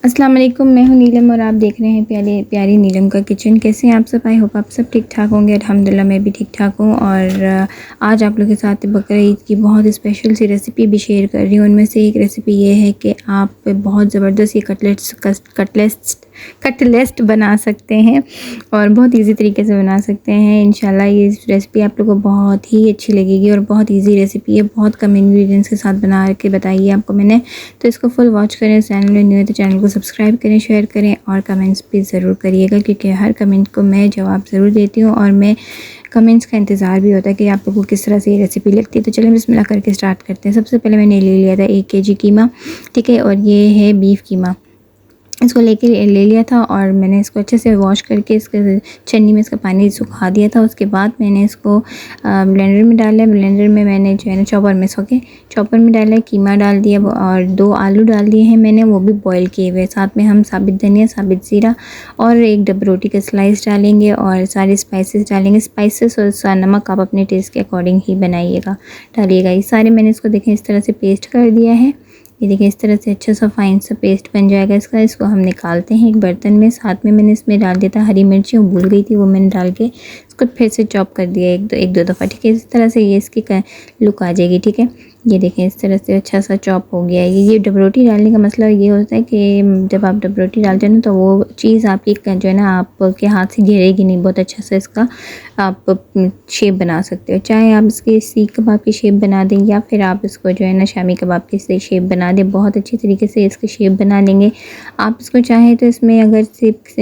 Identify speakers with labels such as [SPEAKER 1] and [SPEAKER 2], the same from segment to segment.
[SPEAKER 1] अस्सलाम वालेकुम, मैं हूँ नीलम और आप देख रहे हैं प्यारी नीलम का किचन। कैसे हैं आप सब? आई होप आप सब ठीक ठाक होंगे। अल्हम्दुलिल्लाह मैं भी ठीक ठाक हूँ। और आज आप लोगों के साथ बकरा ईद की बहुत स्पेशल सी रेसिपी भी शेयर कर रही हूँ। उनमें से एक रेसिपी ये है कि आप बहुत ज़बरदस्त ये कटलेट बना सकते हैं और बहुत इजी तरीके से बना सकते हैं। इंशाल्लाह ये रेसिपी आप लोगों को बहुत ही अच्छी लगेगी और बहुत इजी रेसिपी है। बहुत कम इंग्रेडिएंट्स के साथ बना के बताइए आपको मैंने, तो इसको फुल वॉच करें। चैनल में न्यू है तो चैनल को सब्सक्राइब करें, शेयर करें और कमेंट्स भी ज़रूर करिएगा, क्योंकि हर कमेंट को मैं जवाब ज़रूर देती हूँ और मैं कमेंट्स का इंतज़ार भी होता है कि आप लोगों को किस तरह से ये रेसिपी लगती है। तो चलिए बिस्मिल्लाह करके स्टार्ट करते हैं। सबसे पहले मैंने ले लिया था 1 kg कीमा, ठीक है, और ये है बीफ कीमा। इसको लेके ले लिया था और मैंने इसको अच्छे से वॉश करके इसके छन्नी में इसका पानी सुखा दिया था। उसके बाद मैंने इसको ब्लेंडर में डाला। ब्लेंडर में मैंने जो है ना चॉपर में डाला, कीमा डाल दिया और 2 आलू डाल दिए हैं मैंने, वो भी बॉईल किए हुए। साथ में हम साबित धनिया, साबित ज़ीरा और 1 डब्बा रोटी का स्लाइस डालेंगे और सारे स्पाइसेस डालेंगे। स्पाइसेस और नमक आप अपने टेस्ट के अकॉर्डिंग ही डालिएगा। ये सारे मैंने इसको देखें इस तरह से पेस्ट कर दिया है। ये देखिए इस तरह से अच्छा सा फाइन सा पेस्ट बन जाएगा इसका। इसको हम निकालते हैं एक बर्तन में। साथ में मैंने इसमें डाल दिया था हरी मिर्ची, वो भूल गई थी, वो मैंने डाल के इसको फिर से चॉप कर दिया एक दो दफ़ा, ठीक है। इस तरह से ये इसकी लुक आ जाएगी, ठीक है। ये देखें इस तरह से अच्छा सा चॉप हो गया है। ये डब रोटी डालने का मसला ये होता है कि जब आप डब रोटी डालते हैं ना तो वो चीज़ आपकी जो है ना आपके हाथ से गिरेगी नहीं। बहुत अच्छा सा इसका आप शेप बना सकते हो। चाहे आप इसके सीख कबाब की शेप बना दें या फिर आप इसको जो है ना शामी कबाब की शेप बना दें। बहुत अच्छी तरीके से इसकी शेप बना लेंगे आप। इसको चाहें तो इसमें अगर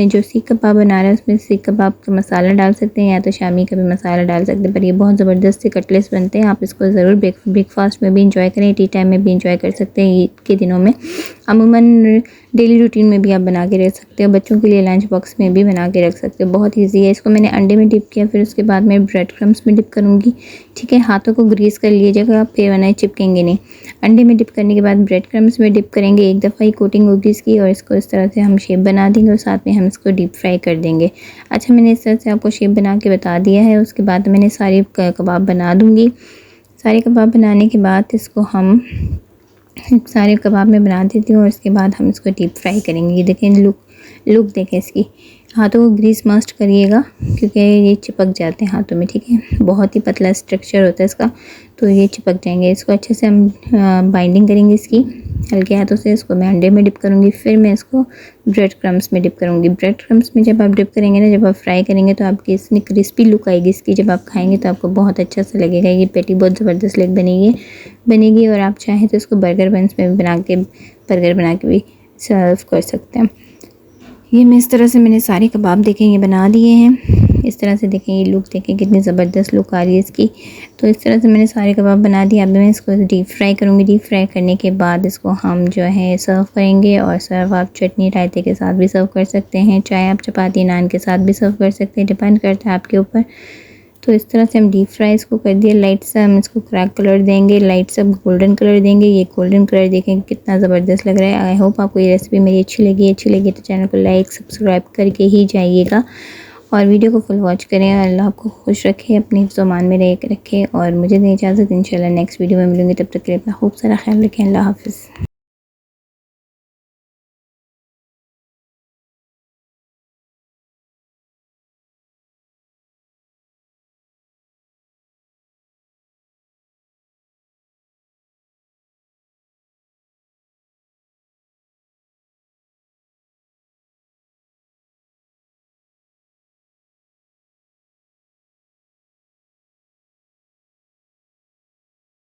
[SPEAKER 1] जो सीख कबाब बना रहा है उसमें सीख कबाब का मसाला डाल सकते हैं या तो शामी का भी मसाला डाल सकते हैं। पर ये बहुत ज़बरदस्त से कटलेट्स बनते हैं। आप इसको ज़रूर ब्रेकफास्ट में भी इंजॉय करें, टी टाइम में भी इंजॉय कर सकते हैं। ईद के दिनों में अमूमन डेली रूटीन में भी आप बना के रख सकते हो। बच्चों के लिए लंच बॉक्स में भी बना के रख सकते हो। बहुत ईजी है। इसको मैंने अंडे में डिप किया, फिर उसके बाद मैं ब्रेड क्रम्स में डिप करूँगी, ठीक है। हाथों को ग्रीस कर लीजिएगा, फिर बनाए चिपकेंगे नहीं। अंडे में डिप करने के बाद ब्रेड क्रम्स में डिप करेंगे। एक दफ़ा ही कोटिंग होगी इसकी और इसको इस तरह से हम शेप बना देंगे और साथ में हम इसको डीप फ्राई कर देंगे। अच्छा, मैंने इस तरह से आपको शेप बना के बता दिया है। उसके बाद मैंने सारे कबाब बना दूँगी। सारे कबाब बनाने के बाद इसको हम सारे कबाब में बना देती हूँ और इसके बाद हम इसको डीप फ्राई करेंगे। ये देखें लुक देखें इसकी। हाथों को ग्रीस मस्ट करिएगा क्योंकि ये चिपक जाते हैं हाथों में, ठीक है। बहुत ही पतला स्ट्रक्चर होता है इसका, तो ये चिपक जाएंगे। इसको अच्छे से हम बाइंडिंग करेंगे इसकी हल्के हाथों से। इसको मैं अंडे में डिप करूँगी, फिर मैं इसको ब्रेड क्रम्स में डिप करूँगी। ब्रेड क्रम्स में जब आप डिप करेंगे ना, जब आप फ्राई करेंगे तो आपकी इसमें क्रिस्पी लुक आएगी इसकी। जब आप खाएंगे तो आपको बहुत अच्छा सा लगेगा। ये पेटी बहुत ज़बरदस्त लग बनेगी और आप चाहें तो इसको बर्गर बंस में बर्गर बना के भी सर्व कर सकते हैं। ये मैं इस तरह से मैंने सारे कबाब देखें ये बना लिए हैं। इस तरह से देखें, ये लुक देखें कितनी ज़बरदस्त लुक आ रही है इसकी। तो इस तरह से मैंने सारे कबाब बना दिए। अब मैं इसको डीप फ्राई करूँगी। डीप फ्राई करने के बाद इसको हम जो है सर्व करेंगे और सर्व आप चटनी रायते के साथ भी सर्व कर सकते हैं, चाहे आप चपाती नान के साथ भी सर्व कर सकते हैं, डिपेंड करता है आपके ऊपर। तो इस तरह से हम डीप फ्राई इसको कर दिए। लाइट सा हम इसको क्रैक कलर देंगे, लाइट सा गोल्डन कलर देंगे। ये गोल्डन कलर देखें कितना ज़बरदस्त लग रहा है। आई होप आपको ये रेसिपी मेरी अच्छी लगी तो चैनल को लाइक सब्सक्राइब करके ही जाइएगा और वीडियो को फुल वॉच करें। अल्लाह आपको खुश रखे, अपनी ज़ुबान में रखे और मुझे दें इजाज़त। इंशाल्लाह नेक्स्ट वीडियो में मिलूँगी। तब तक के लिए अपना खूब सारा ख्याल रखें। अल्लाह हाफ़िज़।